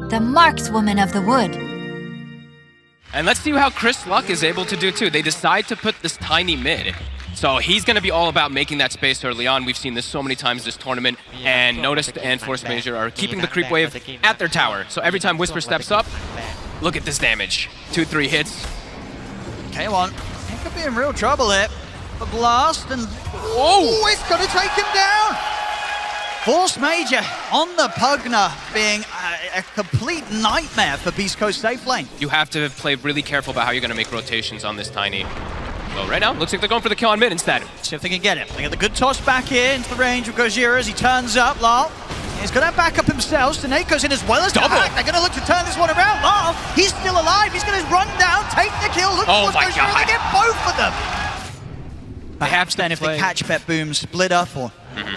the markswoman of the wood. And let's see how Chris Luck is able to do too. They decide to put this tiny mid. So he's going to be all about making that space early on. We've seen this so many times this tournament. And Notice and Force Major are keeping the creep wave at their tower. So every time Whisper steps up, look at this damage. 2-3 hits. K1, he could be in real trouble here. The blast and... Whoa! It's going to take him down! Force Major on the Pugna being a complete nightmare for Beastcoast safe lane. You have to play really careful about how you're going to make rotations on this tiny. So right now, looks like they're going for the kill on mid instead. See if they can get him. They get the good toss back here into the range of Gojira as he turns up. Lal, he's going to back up himself. Staneko's in as well as Double. They're going to look to turn this one around. Lal, he's still alive. He's going to run down, take the kill. Look Oh towards my Gojira. God. They get both of them. Perhaps Then if they catch BetBoom split up or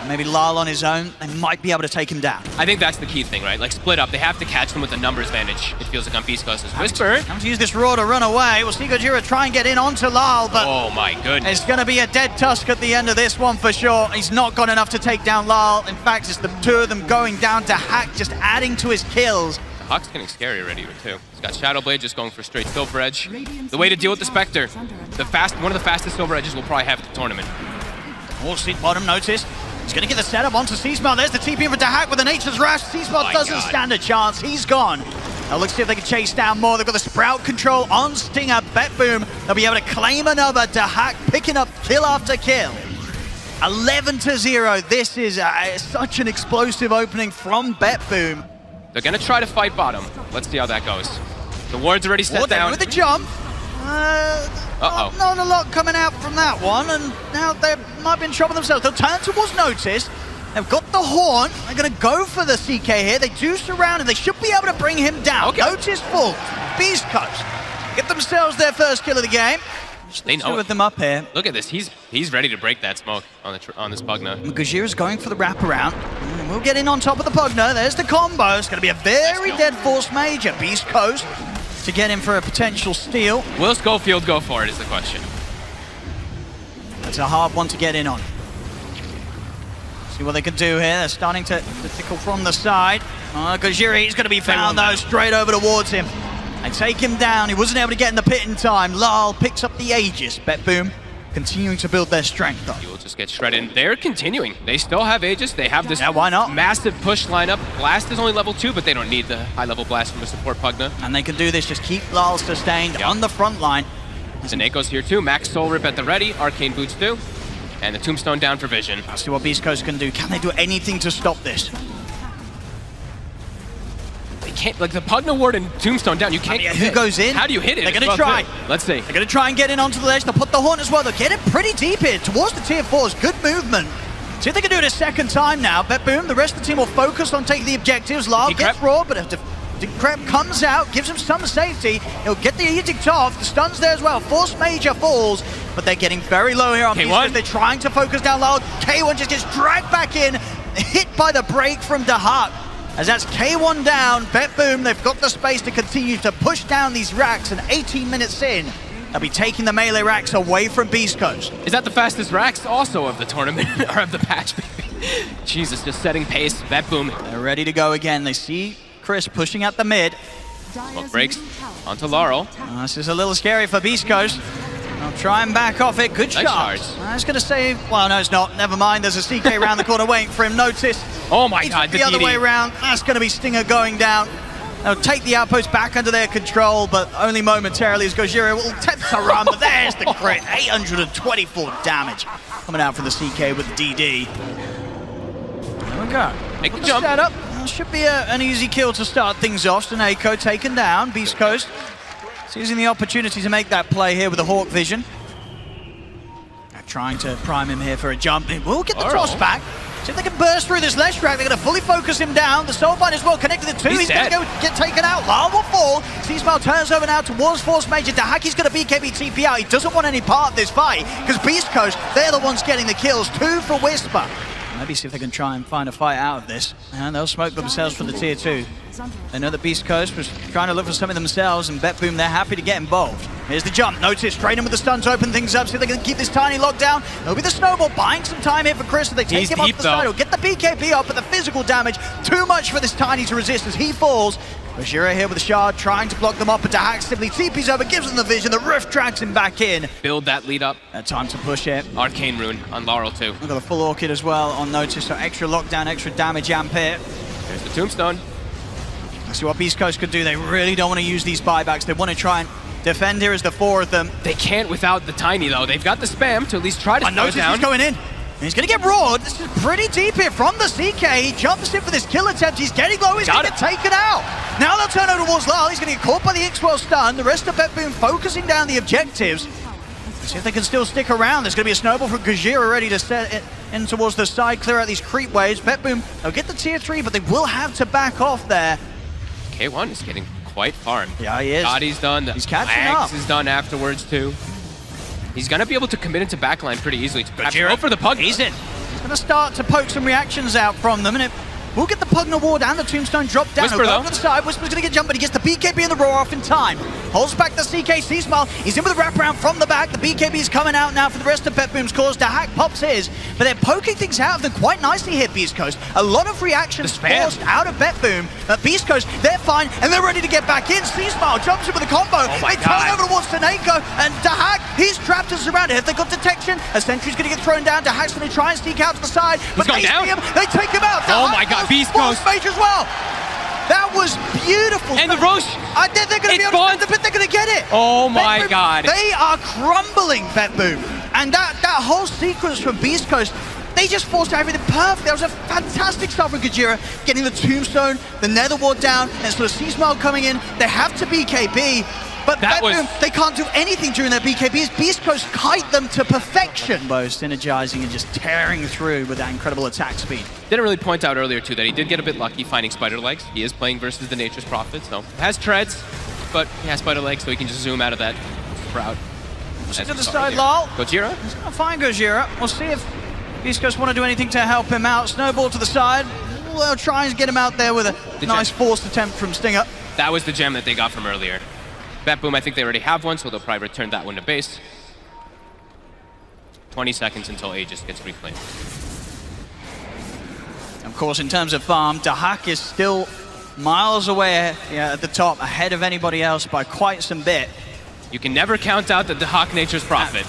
maybe Lal on his own, they might be able to take him down. I think that's the key thing, right? Like split up. They have to catch them with a numbers advantage. It feels like on Beastcoast's Whisper. Time to use this Raw to run away. We'll see Gojira try and get in onto Lal, but Oh my goodness. it's going to be a dead tusk at the end of this one for sure. He's not got enough to take down Lal. In fact, it's the two of them going down to Hack, just adding to his kills. Hawk's getting scary already too. He's got Shadow Blade just going for straight Silver Edge. The way to deal with the Spectre. One of the fastest Silver Edges we'll probably have at the tournament. Wall Street bottom notice. He's going to get the setup onto Seasmell. There's the TP for Dahak with the Nature's Rush. Seasmell doesn't stand a chance. He's gone. Now let's see if they can chase down more. They've got the Sprout control on Stinger. BetBoom. They'll be able to claim another. Dahak picking up kill after kill. 11-0. This is such an explosive opening from BetBoom. They're going to try to fight bottom. Let's see how that goes. The ward's already set down. With the jump. Not a lot coming out from that one, and now they might be in trouble themselves. They'll turn towards Notice. They've got the Horn. They're going to go for the CK here. They do surround him. They should be able to bring him down. Okay. Notice full. Beastcoast get themselves their first kill of the game. They know Two it. of them up here. Look at this. He's ready to break that smoke on this Pugna. Gojira's going for the wraparound. We'll get in on top of the Pugna. There's the combo. It's going to be a very dead Force Major. Beastcoast to get in for a potential steal. Will Schofield go for it is the question. That's a hard one to get in on. See what they can do here. They're starting to tickle from the side. Gojira, he's going to be found though, straight over towards him. They take him down. He wasn't able to get in the pit in time. Lal picks up the Aegis. BetBoom continuing to build their strength though. He will just get shredded. They're continuing. They still have Aegis. They have this why not? massive push lineup. Blast is only level 2, but they don't need the high-level blast from the support Pugna. And they can do this, just keep Lal sustained on the front line. Zaneko's here too. Max Soul Rip at the ready. Arcane Boots too. And the Tombstone down for Vision. Let's see what Beastcoast can do. Can they do anything to stop this? They can't, like the Pugna Ward and Tombstone down, you can't. Who goes in? How do you hit it? They're going to try. Let's see. They're going to try and get in onto the ledge. They'll put the Horn as well. They'll get it pretty deep here towards the tier 4s. Good movement. See if they can do it a second time now. BetBoom, the rest of the team will focus on taking the objectives. Lal gets raw, but if Decrep comes out, gives him some safety, he'll get the edict off. The stun's there as well. Force Major falls, but they're getting very low here on K1. They're trying to focus down Lal. K1 just gets dragged back in, hit by the break from Dahak. As that's K1 down, BetBoom, they've got the space to continue to push down these racks, and 18 minutes in, they'll be taking the melee racks away from Beastcoast. Is that the fastest racks also of the tournament, or of the patch? Jesus, just setting pace. BetBoom. They're ready to go again. They see Chris pushing at the mid. Smoke breaks onto Laurel. This is a little scary for Beastcoast. I'll try and back off it. Good shot. I was going to say, well, no, it's not. Never mind. There's a CK around the corner waiting for him. Notice. Oh my God, the other way around. That's going to be Stinger going down. They'll take the outpost back under their control, but only momentarily as Gojira will attempt to run. But there's the crit. 824 damage coming out from the CK with the DD. There we go. Make the jump. Setup. Should be an easy kill to start things off. Staneko taken down. Beastcoast using the opportunity to make that play here with the Hawk Vision. Trying to prime him here for a jump. We'll get the toss back. See if they can burst through this ledge track. They're going to fully focus him down. The Soulbind as well connected the two. He's going to go get taken out. Lal will fall. Seasmell turns over now towards Force Major. Dahaki's going to BKB TP out. He doesn't want any part of this fight because Beastcoast, they're the ones getting the kills. 2 for Whisper. Maybe see if they can try and find a fight out of this. And they'll smoke themselves for the tier 2. They know that Beastcoast was trying to look for something themselves, and BetBoom, they're happy to get involved. Here's the jump. Notice, straight in with the stuns, open things up, see if they can keep this tiny lockdown. It'll be the snowball, buying some time here for Chris, so they take him off the side. He'll get the BKB up, but the physical damage, too much for this tiny to resist as he falls. Gojira here with a shard, trying to block them up, but Dahak simply TP's over, gives him the vision, the Rift drags him back in. Build that lead up. Time to push it. Arcane Rune on Laurel too. We've got a full Orchid as well on Notice, so extra lockdown, extra damage amp here. There's the Tombstone. Let's see what Beastcoast could do. They really don't want to use these buybacks. They want to try and defend here as the four of them. They can't without the Tiny though. They've got the spam to at least try to slow Notice down. he's going in. He's going to get roared. This is pretty deep here from the CK. He jumps in for this kill attempt. He's getting low. He's going to get taken out. Now they'll turn over towards Lyle. He's going to get caught by the X-Well stun. The rest of BetBoom focusing down the objectives. Let's see if they can still stick around. There's going to be a snowball from Gojira ready to set it in towards the side, clear out these creep waves. BetBoom, they'll get the tier 3, but they will have to back off there. K1 is getting quite farmed. Yeah, he is. Body's done. He's catching up. Is done afterwards too. He's going to be able to commit into backline pretty easily. Go for the Pug. He's in. Going to start to poke some reactions out from them, and it will get the Pugna ward and the Tombstone drop down. Whisper, though. To the side. Whisper's going to get jumped, but he gets the BKB and the roar off in time. Holds back the CK C-Smile. He's in with a wraparound from the back. The BKB is coming out now for the rest of BetBoom's cause. Dahak pops his, but they're poking things out of them quite nicely here, Beastcoast. A lot of reactions forced out of BetBoom. Beastcoast, they're fine, and they're ready to get back in. C-Smile jumps in with a combo. They turn over towards Taneko, and Dahak, he's trapped and surrounded. Have they got detection? A sentry's going to get thrown down. Dahak's going to try and sneak out to the side, but they see him. They take him out. Oh my God, Beastcoast. Mage as well. That was beautiful. And the Roche. They're going to be able to spend the bit. They're going to get it. Oh my God. They are crumbling, BetBoom. And that whole sequence from Beastcoast, they just forced everything perfect. That was a fantastic start from Gojira, getting the Tombstone, the Nether Ward down, and sort of C-Smile coming in. They have to BKB. But BetBoom, they can't do anything during their BKBs. Beastcoast kite them to perfection. Both synergizing and just tearing through with that incredible attack speed. Didn't really point out earlier too that he did get a bit lucky finding Spider Legs. He is playing versus the Nature's Prophet, so has treads, but he has Spider Legs, so he can just zoom out of that sprout. To the side, Lal. Gojira? He's going to find Gojira. We'll see if Beastcoast want to do anything to help him out. Snowball to the side. They'll try and get him out there with a nice forced attempt from Stinger. That was the gem that they got from earlier. BetBoom, I think they already have one, so they'll probably return that one to base. 20 seconds until Aegis gets reclaimed. Of course, in terms of farm, Dahak is still miles away at the top, ahead of anybody else by quite some bit. You can never count out the Dahak Nature's Prophet.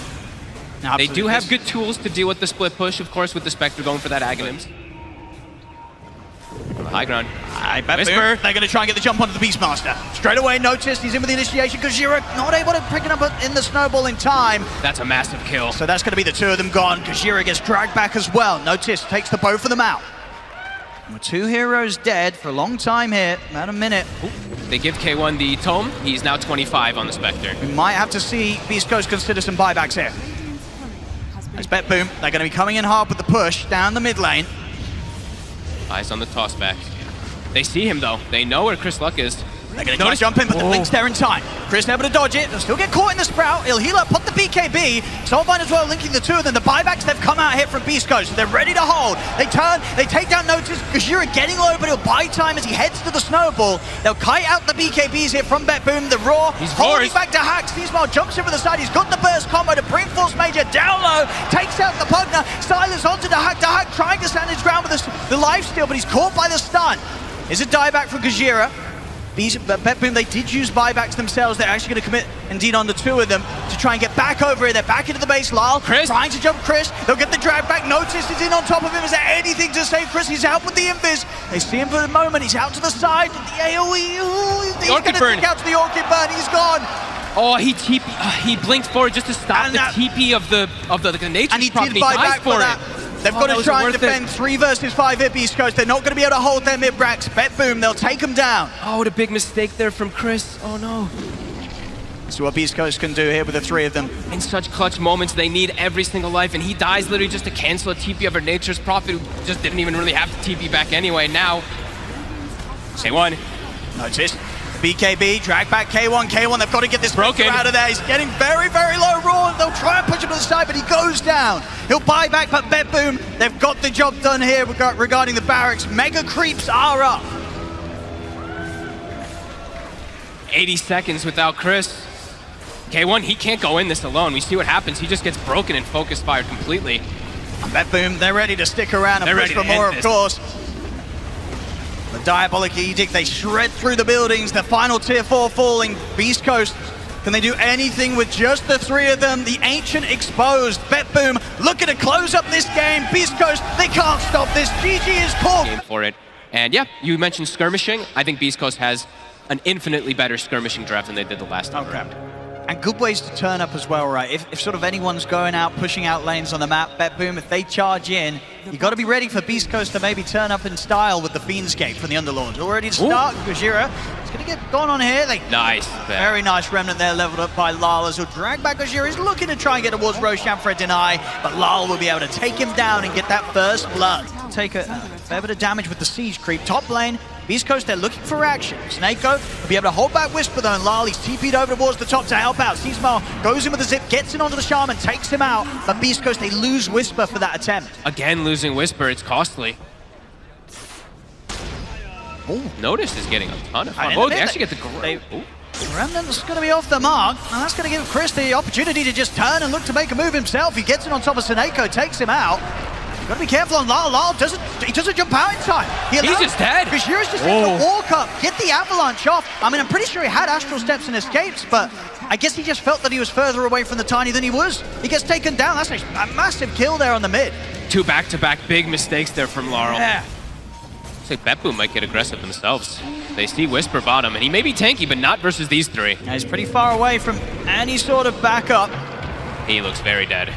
They do have good tools to deal with the split push, of course, with the Spectre going for that Aghanims. On the high ground. Whisper. They're going to try and get the jump onto the Beastmaster. Straight away, Notice. He's in with the initiation. Gojira not able to pick it up in the snowball in time. That's a massive kill. So that's going to be the two of them gone. Gojira gets dragged back as well. Notice takes the both of them out. And with two heroes dead for a long time here, about a minute. Ooh. They give K1 the Tome. He's now 25 on the Spectre. We might have to see Beastcoast consider some buybacks here. As BetBoom, they're going to be coming in hard with the push down the mid lane. Eyes on the toss back. They see him though. They know where Chris Luck is. They're going to jump in, but the Blink's there in time. Chris able to dodge it. They'll still get caught in the Sprout. He'll heal up, put the BKB. Soulbind as well, linking the two of them. The buybacks, they've come out here from Beastcoast. They're ready to hold. They turn, they take down Notice. Gojira getting low, but he'll buy time as he heads to the snowball. They'll kite out the BKBs here from BetBoom. The Roar, holding back to Hack. C-Smile jumps in from the side. He's got the burst combo to bring Force Major down low. Takes out the Pugna. Silas onto Dahak. Dahak trying to stand his ground with the lifesteal, but he's caught by the stun. Is a dieback for Gojira. BetBoom, they did use buybacks themselves. They're actually going to commit, indeed, on the two of them to try and get back over here. They're back into the base. Lyle trying to jump Chris. They'll get the drag back. Notice is in on top of him. Is there anything to save Chris? He's out with the invis. They see him for the moment. He's out to the side. The AoE. He's going to take out to the Orchid Burn. He's gone. Oh, he blinked forward just to stop the TP of the Nature's and he Prophet. did buy back for that. They've got to try and defend 3 versus 5 here, Beastcoast. They're not going to be able to hold their mid-racks. BetBoom, they'll take them down. Oh, what a big mistake there from Chris. Oh, no. So what Beastcoast can do here with the 3 of them. In such clutch moments, they need every single life, and he dies literally just to cancel a TP of our Nature's Prophet, who just didn't even really have to TP back anyway. Now, K1. Notice. BKB, drag back K1. K1, they've got to get this broken out of there. He's getting very, very low raw. They'll try and push him to the side, but he goes down. He'll buy back, but BetBoom, they've got the job done here regarding the barracks. Mega creeps are up. 80 seconds without Chris. K1, he can't go in this alone. We see what happens. He just gets broken and focus fired completely. BetBoom, they're ready to stick around and push for more, of course. But Diabolic Edict, they shred through the buildings, the final tier 4 falling. Beastcoast, can they do anything with just the 3 of them? The Ancient exposed. BetBoom looking to close up this game. Beastcoast, they can't stop this. GG is called. Game for it. And yeah, you mentioned skirmishing. I think Beastcoast has an infinitely better skirmishing draft than they did the last time around. And good ways to turn up as well, right? If sort of anyone's going out, pushing out lanes on the map, BetBoom, if they charge in, you got to be ready for Beastcoast to maybe turn up in style with the Fiendscape from the Underlords. All ready to start. Gojira is going to get gone on here. Nice. Very nice remnant there, leveled up by Lal as he'll drag back Gojira. He's looking to try and get towards Roshan for a deny, but Lal will be able to take him down and get that first blood. Take a fair bit of damage with the siege creep. Top lane, Beastcoast, they're looking for action. Snako will be able to hold back Whisper though, and Lal, he's TP'd over towards the top to help out. Seasmar goes in with the zip, gets in onto the Shaman, takes him out, but Beastcoast, they lose Whisper for that attempt. Again, losing Whisper, it's costly. Ooh. Notice is getting a ton of fun. Oh, they actually get the Remnant's going to be off the mark, and that's going to give Chris the opportunity to just turn and look to make a move himself. He gets in on top of Snako, takes him out. You've got to be careful on Lal. Lal doesn't jump out in time. He's just dead. Gojira's just able to walk up, get the avalanche off. I mean, I'm pretty sure he had astral steps and escapes, but I guess he just felt that he was further away from the Tiny than he was. He gets taken down. That's a massive kill there on the mid. 2 back-to-back big mistakes there from Laurel. Yeah. Looks like BetBoom might get aggressive themselves. They see Whisper bottom, and he may be tanky, but not versus these 3. Yeah, he's pretty far away from any sort of backup. He looks very dead.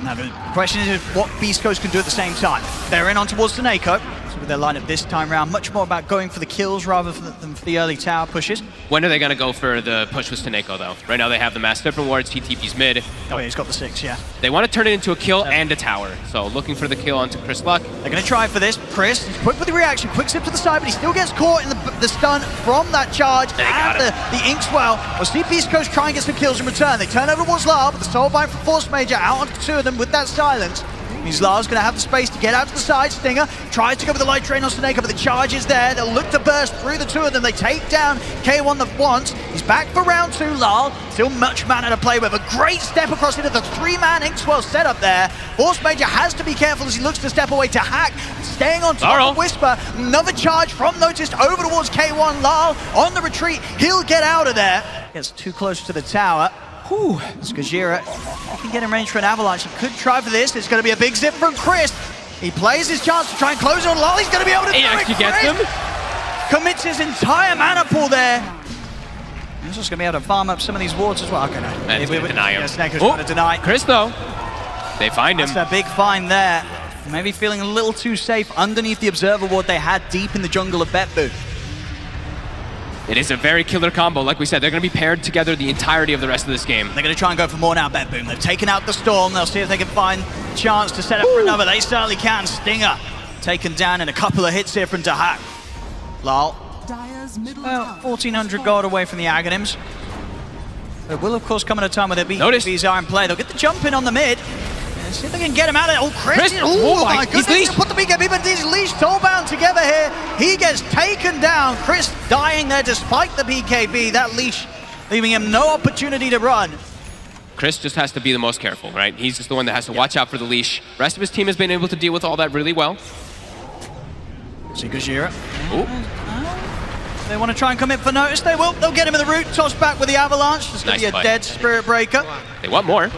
Now the question is what Beastcoast can do at the same time. They're in on towards Snako. So with their lineup this time around, much more about going for the kills rather than for the early tower pushes. When are they going to go for the push with Snako, though? Right now they have the Mass Step rewards, he TP's mid. Oh yeah, he's got the 6, yeah. They want to turn it into a kill and a tower. So looking for the kill onto Chris Luck. They're going to try for this. Chris, he's quick with the reaction, quick step to the side, but he still gets caught in the stun from that charge. And the Inkswell. We'll see Beastcoast try and get some kills in return. They turn over towards Lal, but the Soulbind from Force Major out onto 2 of them with that silence. Means Lar's going to have the space to get out to the side. Stinger tries to go with the light train on Snako, but the charge is there. They'll look to burst through the 2 of them. They take down K1 the once. He's back for round 2. Lal, still much mana to play with. A great step across into the 3-man Inkswell setup there. Force Major has to be careful as he looks to step away to Hack. Staying on top of Whisper. Another charge from Noticed over towards K1. Lal on the retreat. He'll get out of there. Gets too close to the tower. Whew, it's Gojira. He can get in range for an avalanche. He could try for this. It's going to be a big zip from Chris. He plays his chance to try and close on Lal. He's going to be able to do it. He actually gets him. Commits his entire mana pool there. He's just going to be able to farm up some of these wards as well. Okay, no. And he's going to deny him. Yeah, Snako's going to deny. Chris, though, they find him. That's a big find there. Maybe feeling a little too safe underneath the Observer ward they had deep in the jungle of BetBoom. It is a very killer combo. Like we said, they're going to be paired together the entirety of the rest of this game. They're going to try and go for more now, BetBoom. They've taken out the Storm. They'll see if they can find a chance to set up for another. They certainly can. Stinger taken down in a couple of hits here from Dahak. Lal. Well, 1,400 gold away from the Aghanims. It will, of course, come at a time where their BKBs are in play. They'll get the jump in on the mid. See if they can get him out of there. Oh, Chris! Oh my goodness! He's put the BKB, but he's leashed soulbound together here. He gets taken down. Chris dying there despite the BKB. That leash leaving him no opportunity to run. Chris just has to be the most careful, right? He's just the one that has to watch out for the leash. Rest of his team has been able to deal with all that really well. See Gojira. They want to try and come in for Notice. They will. They'll get him in the root. Toss back with the avalanche. There's going to be a dead Spirit Breaker. They want more.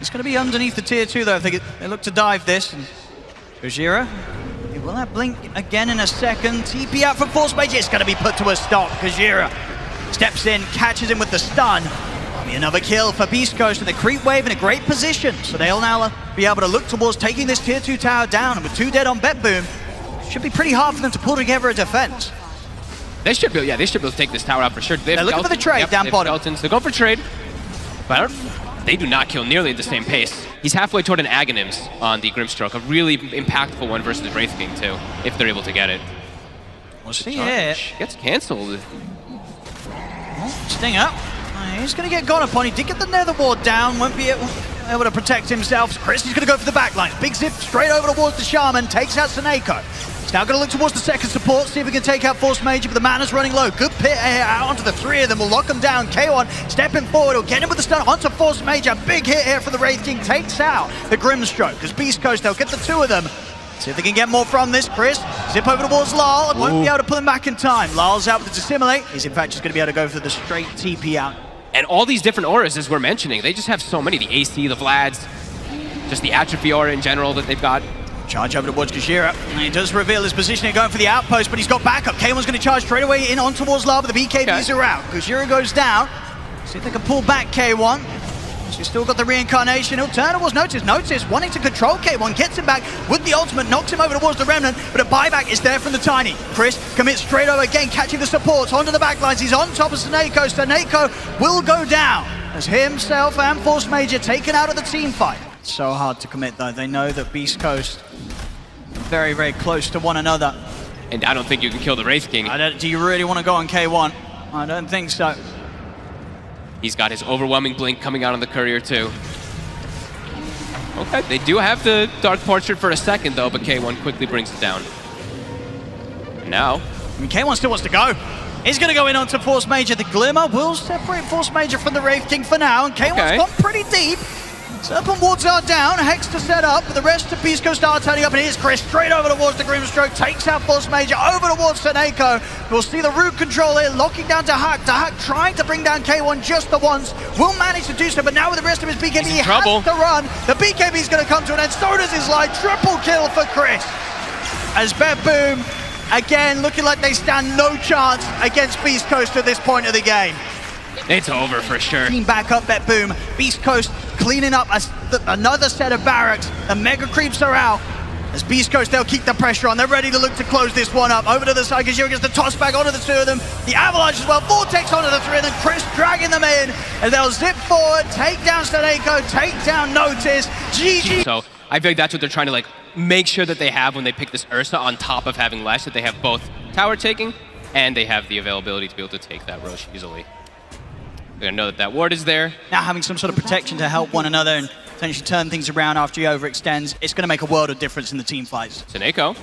It's going to be underneath the tier 2 though if they look to dive this. And Gojira, he will have Blink again in a second. TP out from Force Major. It's going to be put to a stop. Gojira steps in, catches him with the stun. Be another kill for Beastcoast, and the creep wave in a great position. So they'll now be able to look towards taking this tier 2 tower down. And with 2 dead on BetBoom, should be pretty hard for them to pull together a defense. They should be, they should be able to take this tower out for sure. They're looking for the trade down bottom. Skeletons. They're going for trade. But they do not kill nearly at the same pace. He's halfway toward an Aghanims on the Grimstroke, a really impactful one versus Wraith King too, if they're able to get it. We'll see here. Gets cancelled. Sting up. He's going to get gone upon. He did get the Nether Ward down, won't be able to protect himself. Chris, he's going to go for the backline. Big zip straight over towards the Shaman, takes out Snako. He's now going to look towards the second support, see if he can take out Force Major, but the mana's running low. Good pit here out onto the 3 of them, will lock them down. K1 stepping forward, will get him with the stun onto Force Major. Big hit here for the Wraith King, takes out the Grimstroke. Because Beastcoast, they'll get the 2 of them. See if they can get more from this. Chris, zip over towards Lyle, and won't be able to pull him back in time. Lyle's out with the dissimilate. He's in fact just going to be able to go for the straight TP out. And all these different auras, as we're mentioning, they just have so many. The AC, the Vlads, just the Atrophy aura in general that they've got. Charge over towards Gajira. And he does reveal his positioning going for the outpost, but he's got backup. K1's going to charge straight away in on towards Lyle, but the BKBs are out. Gajira goes down. See if they can pull back K1. She's still got the reincarnation. He'll turn towards Notice. Notice wanting to control K1, gets him back with the ultimate, knocks him over towards the Remnant, but a buyback is there from the Tiny. Chris commits straight over again, catching the supports onto the backlines. He's on top of Snako. Snako will go down as himself and Force Major taken out of the team fight. It's so hard to commit though. They know that Beastcoast are very, very close to one another. And I don't think you can kill the Wraith King. Do you really want to go on K1? I don't think so. He's got his overwhelming blink coming out on the courier too. Okay, they do have the Dark Portrait for a second though, but K1 quickly brings it down. And now, I mean, K1 still wants to go. He's going to go in onto Force Major. The Glimmer will separate Force Major from the Wraith King for now, and K1's gone pretty deep. Serpent wards are down, Hex to set up, but the rest of Beastcoast are turning up, and here's Chris straight over towards the Grimstroke, takes out Force Major, over towards Snako. We'll see the root control here, locking down Dahak. Dahak trying to bring down K1 just the once, will manage to do so, but now with the rest of his BKB, he has to run. The BKB is going to come to an end, so does his life. Triple kill for Chris. As BetBoom, again, looking like they stand no chance against Beastcoast at this point of the game. It's over for sure. Team back up, BetBoom. Beastcoast cleaning up another set of barracks. The Mega Creeps are out. As Beastcoast, they'll keep the pressure on. They're ready to look to close this one up. Over to the side, Gajira gets the toss back onto the two of them. The Avalanche as well. Vortex onto the three of them. Chris dragging them in. And they'll zip forward, take down Snako, take down Notice. GG. So I feel like that's what they're trying to like make sure that they have when they pick this Ursa, on top of having Lash, that they have both tower taking and they have the availability to be able to take that Roche easily. They're gonna know that that ward is there. Now having some sort of protection to help one another and potentially turn things around after he overextends, it's gonna make a world of difference in the team fights. Snako.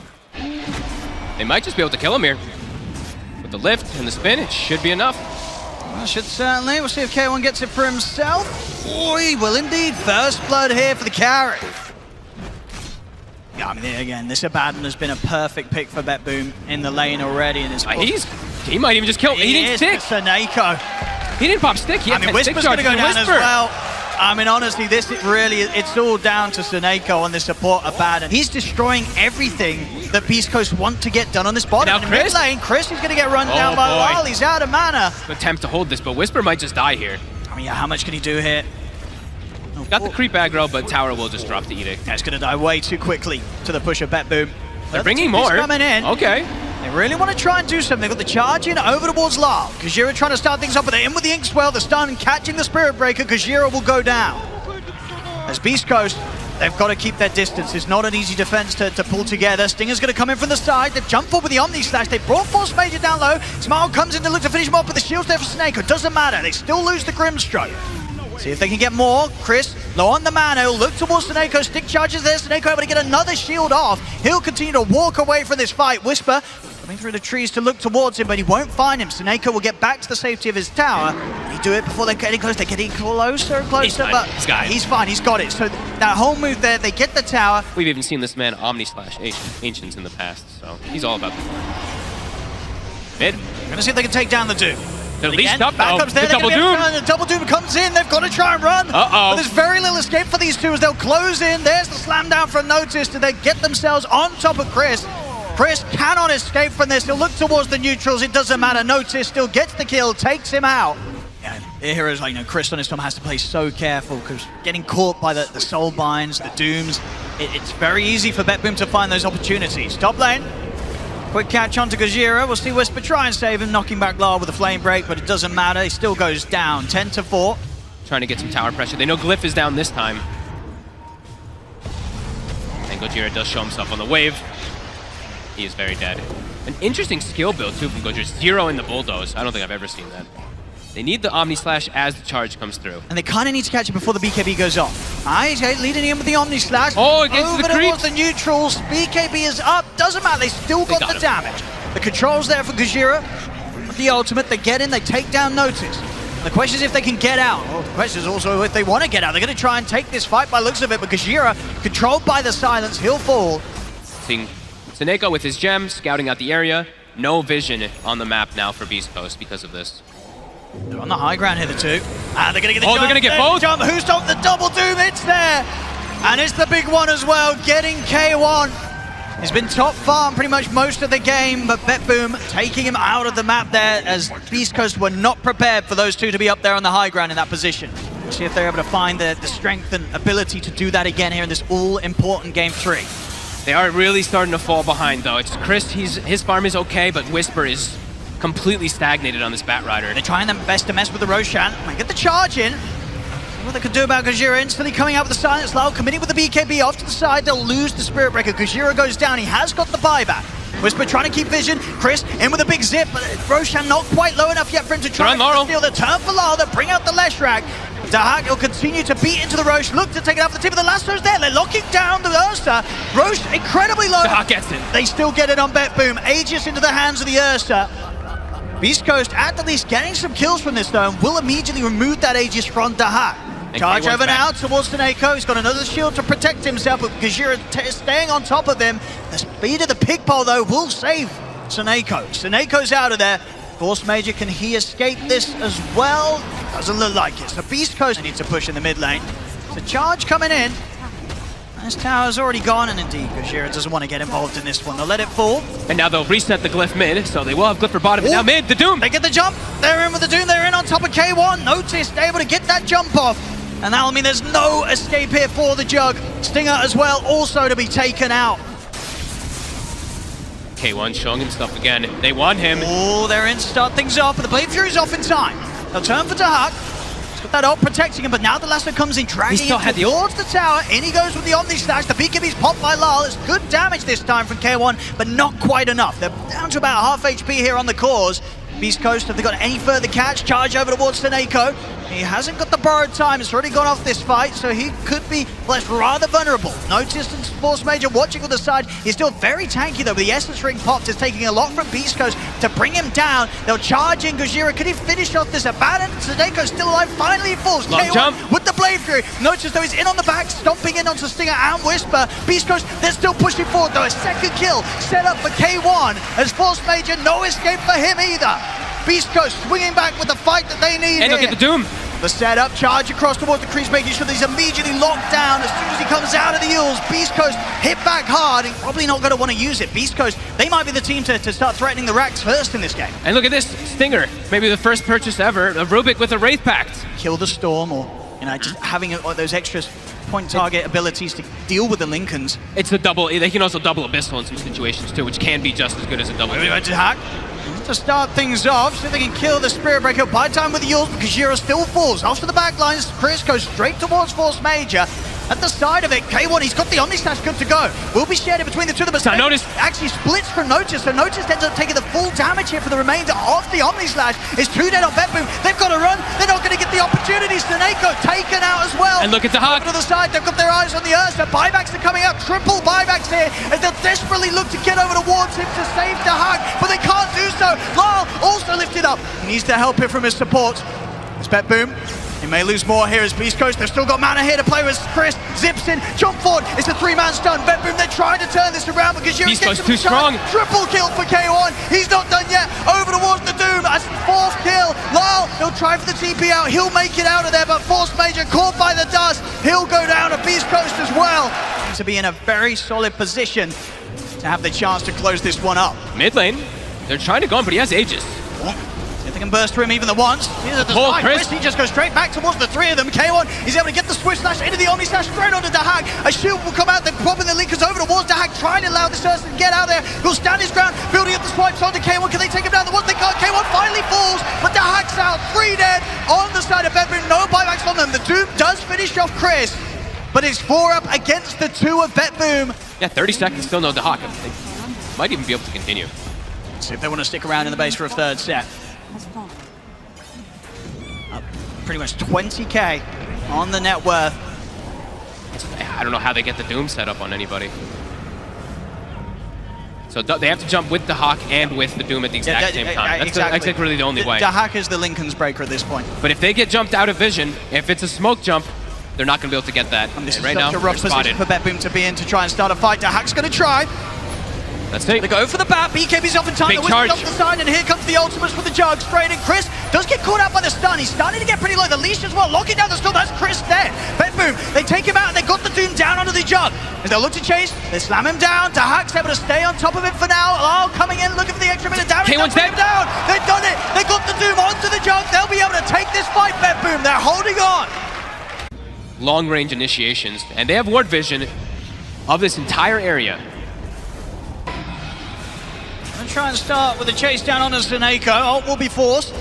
They might just be able to kill him here. With the lift and the spin, it should be enough. Well, should certainly. We'll see if K1 gets it for himself. Oh, he will indeed. First blood here for the carry. Yeah, I mean, again, this Abaddon has been a perfect pick for BetBoom in the lane already. And he might even just kill. He didn't stick. Snako. He didn't pop stick. I mean, Whisper's going to go down as well. I mean, honestly, it's all down to Snako on this support Abaddon. He's destroying everything that Beastcoast want to get done on this bottom. Now in mid lane, Chris is going to get run down by Lyle. He's out of mana. Attempt to hold this, but Whisper might just die here. I mean, yeah, how much can he do here? Got the creep aggro, but tower will just drop the Edict. That's going to die way too quickly to the push of BetBoom. They're bringing more. Coming in. Okay. They really want to try and do something. They've got the charge in over towards Lyle. Gajira trying to start things up, but they're in with the Inkswell. The stun catching the Spirit Breaker. Gajira will go down. As Beastcoast, they've got to keep their distance. It's not an easy defense to pull together. Stinger's going to come in from the side. They jump forward with the Omni Slash. They brought Force Major down low. Smile comes in to look to finish him off, but the shield's there for Snako. Doesn't matter. They still lose the Grimstroke. See if they can get more. Chris, low on the mana. He'll look towards Snako. Stick charges there. Snako able to get another shield off. He'll continue to walk away from this fight. Whisper coming through the trees to look towards him, but he won't find him. Snako will get back to the safety of his tower. He do it before they're getting close. They're getting closer and closer, but he's fine. He's got it. So that whole move there, they get the tower. We've even seen this man Omni Slash Ancients in the past, so he's all about the mid. We're going to see if they can take down the Doom. They're at least up, Backup's there. The double Doom. The double Doom comes in. They've got to try and run. But there's very little escape for these two as they'll close in. There's the slam down from Notice. Do they get themselves on top of Chris? Chris cannot escape from this. He'll look towards the neutrals. It doesn't matter. Notice still gets the kill, takes him out. Yeah, the heroes like, Chris on his time has to play so careful because getting caught by the soul binds, the dooms, it's very easy for BetBoom to find those opportunities. Top lane. Quick catch onto Gajira. We'll see Whisper try and save him, knocking back Lyle with a flame break, but it doesn't matter. He still goes down, 10-4. Trying to get some tower pressure. They know Glyph is down this time. And Gojira does show himself on the wave. He is very dead. An interesting skill build too from Gojira. 0 in the bulldoze. I don't think I've ever seen that. They need the Omni Slash as the charge comes through. And they kind of need to catch it before the BKB goes off. Nice, leading in with the Omni Slash. Oh, against the creeps. The neutrals. BKB is up. Doesn't matter. They still got the damage. The control's there for Gajira. The ultimate, they get in, they take down Notice. The question is if they can get out. Well, the question is also if they want to get out. They're going to try and take this fight by looks of it, but Gajira, controlled by the silence, he'll fall. Seeing Seneko with his gem, scouting out the area. No vision on the map now for Beastcoast because of this. They're on the high ground here, the two. And they're going to get the jump. They're going to get both. Jump. Who's on the double doom? It's there. And it's the big one as well, getting K1. He's been top farm pretty much most of the game, but BetBoom taking him out of the map there as Beastcoast were not prepared for those two to be up there on the high ground in that position. See if they're able to find the strength and ability to do that again here in this all-important Game 3. They are really starting to fall behind, though. It's Chris, his farm is okay, but Whisper is completely stagnated on this Batrider. They're trying their best to mess with the Roshan. Might get the charge in. What they could do about Gojira instantly coming out with the Silence Low, committing with the BKB off to the side. They'll lose the Spirit Breaker. Gojira goes down. He has got the buyback. Whisper trying to keep vision. Chris in with a big zip, but Roshan not quite low enough yet for him to try and steal the turn for Lyle. They'll bring out the Leshrac. Dahak will continue to beat into the Roche, look to take it off the tip of the lasso's there. They're locking down the Ursa. Roche incredibly low. Dahak gets it. They still get it on BetBoom. Aegis into the hands of the Ursa. Beastcoast at least getting some kills from this though, and will immediately remove that Aegis from Dahak. Charge over now towards Seneko. He's got another shield to protect himself, but Gojira staying on top of him. The speed of the pig pole though will save Seneko. Seneko's out of there. Force Major, can he escape this as well? Doesn't look like it. So Beastcoast needs to push in the mid lane. The charge coming in. This tower's already gone, and indeed Gojira doesn't want to get involved in this one. They'll let it fall. And now they'll reset the Glyph mid, so they will have Glyph for bottom. Now mid, the Doom! They get the jump. They're in with the Doom. They're in on top of K1. Notice they're able to get that jump off. And that'll mean there's no escape here for the Jug. Stinger as well, also to be taken out. K1 showing him stuff again. They want him. Oh, they're in to start things off, but the Blade Fury's off in time. They'll turn for Dahak. He's got that ult protecting him, but now the Lasso comes in, dragging him towards the tower. In he goes with the Omni Slash. The BKB's popped by Lal. It's good damage this time from K1, but not quite enough. They're down to about half HP here on the cores. Beastcoast, have they got any further catch? Charge over towards Seneko. He hasn't got the borrowed time. It's already gone off this fight, so he could be left rather vulnerable. No distance Force Major watching on the side. He's still very tanky though, but the Essence Ring popped is taking a lot from Beastcoast to bring him down. They'll charge in Gojira. Could he finish off this abandoned? Seneko's still alive. Finally he falls. Long jump with the Blade Fury. Notice though he's in on the back, stomping in onto Stinger and Whisper. Beastcoast, they're still pushing forward though. A second kill set up for K1 as Force Major. No escape for him either. Beastcoast swinging back with the fight that they need. And they'll get the Doom. The setup, charge across towards the crease, making sure that he's immediately locked down as soon as he comes out of the Eels. Beastcoast hit back hard and probably not going to want to use it. Beastcoast, they might be the team to start threatening the racks first in this game. And look at this, Stinger, maybe the first purchase ever, a Rubik with a Wraith Pact. Kill the Storm, or just having those extra point target abilities to deal with the Lincolns. It's a double, they can also double Abyssal in some situations too, which can be just as good as a double. Hack to start things off, see if they can kill the Spirit Breaker. By time with the Yules, because Gojira still falls. Off to the back lines, Chris goes straight towards Force Major. At the side of it, K1, he's got the Omni Slash good to go. Will be shared in between the two of them. So Notice actually splits from Notice, so Notice ends up taking the full damage here for the remainder of the Omni Slash. It's 2 dead on BetBoom. They've got to run. They're not going to get the opportunity. Seneko taken out as well. And look at the Hawk. To the side, they've got their eyes on the Ursa. Buybacks are coming out. Triple buybacks here as they'll desperately look to get over towards him to save the Hawk, but they can't do so. Lyle also lifted up. He needs to help here from his support. It's BetBoom. He may lose more here as Beastcoast. They've still got mana here to play with. Chris zips in, jump forward. It's a 3-man stun. BetBoom, they're trying to turn this around because Gojira gets him too strong. Triple kill for K1. He's not done yet. Over towards the Doom. That's the 4th kill. Lyle, he'll try for the TP out. He'll make it out of there, but Force Major caught by the dust. He'll go down to Beastcoast as well. To be in a very solid position to have the chance to close this one up. Mid lane, they're trying to go on, but he has Aegis. See if they can burst through him even the once. Here's at the side. Chris, he just goes straight back towards the 3 of them. K1, he's able to get the Swift Slash into the Omni Slash straight onto Dahak. A shield will come out, they're popping the Linkers over towards Dahak, trying to allow this Ursa to get out there. He'll stand his ground, building up the swipes onto K1. Can they take him down? The ones they can't. K1 finally falls, but Dahak's out. 3 dead on the side of BetBoom. No buybacks on them. The Doom does finish off Chris, but it's 4 up against the 2 of BetBoom. Yeah, 30 seconds, still no Dahak. They might even be able to continue. See if they want to stick around in the base for a 3rd set. Pretty much 20k on the net worth. I don't know how they get the Doom set up on anybody. So they have to jump with the Hawk and with the Doom at the exact same time. That's like really the only way. The Hawk is the Lincoln's breaker at this point. But if they get jumped out of vision, if it's a smoke jump, they're not going to be able to get that. And this is right such now, a rough position for BetBoom to be in to try and start a fight. Dahak's going to try. That's it. They go for the bat. BKB's off in time. Big The Wizard's charge. off the side, and here comes the ultimates with the jug straight in. Chris does get caught out by the stun. He's starting to get pretty low. The leash as well, locking down the storm. That's Chris there. BetBoom, they take him out, and they got the Doom down onto the jug. As they'll look to chase, they slam him down. Dahak's able to stay on top of it for now. Lyle coming in, looking for the extra bit of damage. K1's They'll put him dead. down. They've done it. They got the Doom onto the jug. They'll be able to take this fight, BetBoom. They're holding on. Long range initiations, and they have ward vision of this entire area. I'm try and start with a chase down on Seneko. Oh, will be forced.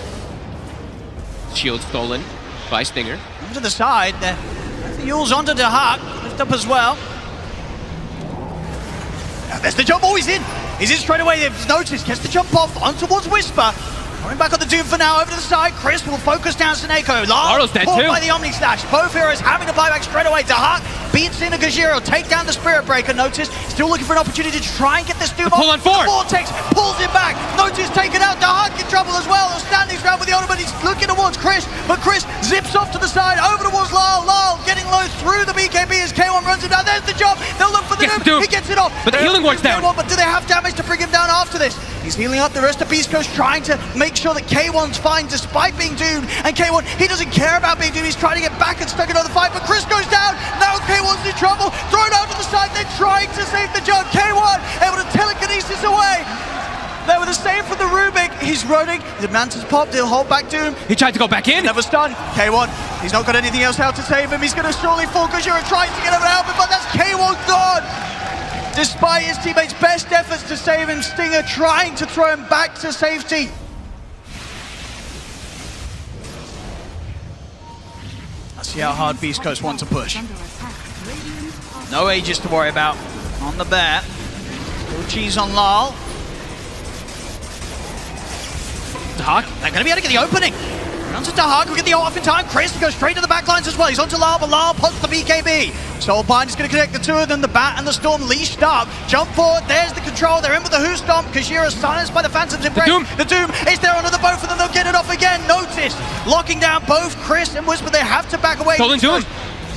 Shield stolen by Stinger. To the side. The Yule's onto Dahak. Lift up as well. Now there's the jump. Oh, he's in. He's in straight away. They've noticed. Gets the jump off on towards Whisper. Coming back on the Doom for now, over to the side. Chris will focus down Seneko. Laro's dead caught too. by the Omni Slash. Both heroes having to buy back straight away. Dahak beats in a Gajiro. Take down the Spirit Breaker. Notice still looking for an opportunity to try and get this Doom off. Pull on four. The Vortex pulls him back. Notice taken out. Dahak in trouble as well. Standing ground with the ultimate. He's looking towards Chris, but Chris zips off to the side, over towards Lyle. Lyle getting low through the BKB as K1 runs him down. There's the jump. They'll look for the Doom. He gets it off. But the healing ward's down. But do they have damage to bring him down after this? He's healing up. The rest of Beastcoast trying to make sure that K1's fine despite being doomed. And K1, he doesn't care about being doomed. He's trying to get back and stuck another fight. But Chris goes down. Now K1's in trouble. Thrown out to the side. They're trying to save the jug. K1 able to telekinesis away. There with the save from the Rubik. He's running. The Mantis popped. He'll hold back Doom. He tried to go back in. Never stunned. K1, he's not got anything else out to save him. He's going to surely fall because you're trying to get him out, but that's K1 gone. Despite his teammates' best efforts to save him, Stinger trying to throw him back to safety. Let's see how hard Beastcoast want to push. No Aegis to worry about on the bear. Still cheese on Lyle. Dahak, they're going to be able to get the opening. Runs to Dahak, will get the ult off in time. Chris goes straight to the back lines as well. He's onto Lyle, but Lyle puts the BKB. Soulbind is going to connect the two of them. The Bat and the Storm leashed up. Jump forward, there's the control. They're in with the Who Stomp. Kajira silenced by the Phantom's Embrace. The Doom is there onto the both of them. They'll get it off again. Notice, locking down both Chris and Whisper. They have to back away. Stolen Doom.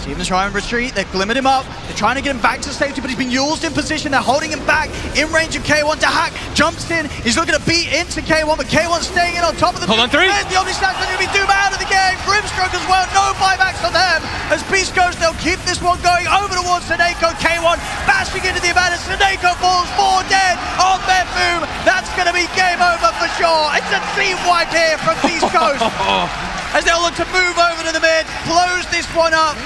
Steven's trying to retreat. They've glimmered him up. They're trying to get him back to safety, but he's been used in position. They're holding him back in range of K1. Dahak jumps in. He's looking to beat into K1, but K1's staying in on top of the Hold on, three. There's the Omni Slash. They're going to be Doom out of the game. Grimstroke as well. No buybacks on them. As Beastcoast, they'll keep this one going over towards Seneko. K1 bashing into the advantage. Seneko falls 4 dead on BetBoom. That's going to be game over for sure. It's a team wipe here from Beastcoast. As they'll look to move over to the mid, close this one up.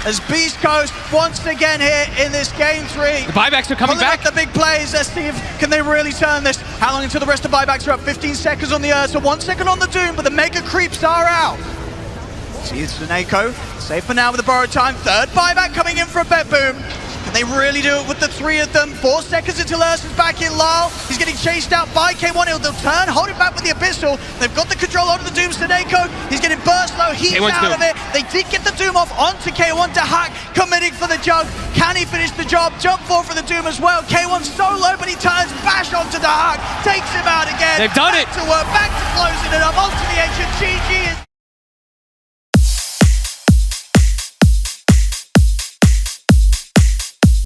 As Beastcoast once again here in this game 3. The buybacks are coming back. The big plays. Let's see if can they really turn this. How long until the rest of the buybacks are up? 15 seconds on the Earth, so 1 second on the Doom, but the mega creeps are out. See, it's Seneko. Safe for now with the borrowed time. Third buyback coming in from BetBoom. Can they really do it with the 3 of them? 4 seconds until Ursa's back in. Lyle, he's getting chased out by K1. They'll turn, hold him back with the Abyssal. They've got the control over the Doom. Seneko, he's getting burst low. He's out of it. They did get the Doom off onto K1. Dahak committing for the jug. Can he finish the job? Jump forward for the Doom as well. K1's so low, but he turns, bash onto Dahak. Takes him out again. They've done it. Back to work, back to closing it up. Onto the ancient. GG